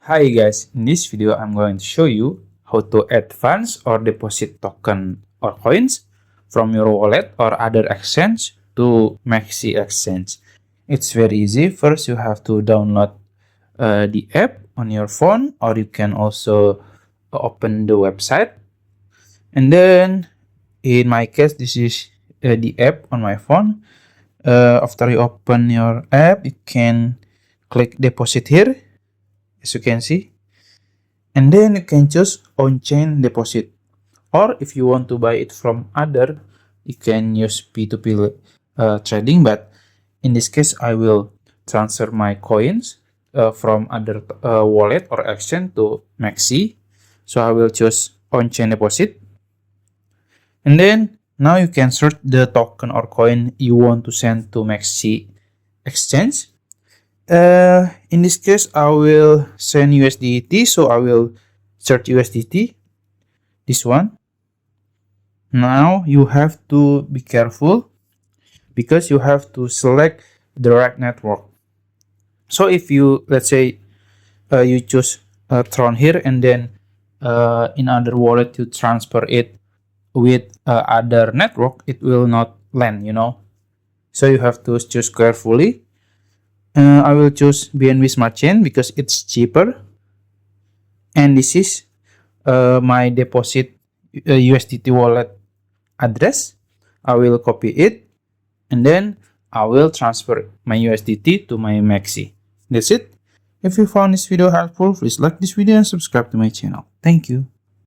Hi guys, in this video I'm going to show you how to add funds or deposit token or coins from your wallet or other exchange to MEXC Exchange. It's very easy. First you have to download the app on your phone, or you can also open the website. And then in my case this is the app on my phone. After you open your app, you can click deposit here, as you can see, and then you can choose on-chain deposit, or if you want to buy it from other, you can use P2P trading. But in this case I will transfer my coins from other wallet or exchange to MEXC, so I will choose on-chain deposit. And then now you can search the token or coin you want to send to MEXC Exchange. In this case, I will send USDT, so I will search USDT, this one. Now you have to be careful because you have to select the right network. So if you, let's say, you choose Tron here, and then in other wallet you transfer it with other network, it will not land, so you have to choose carefully. I will choose BNB Smart Chain because it's cheaper, and this is my deposit USDT wallet address. I will copy it, and then I will transfer my USDT to my MEXC. That's it. If you found this video helpful, please like this video and subscribe to my channel. Thank you.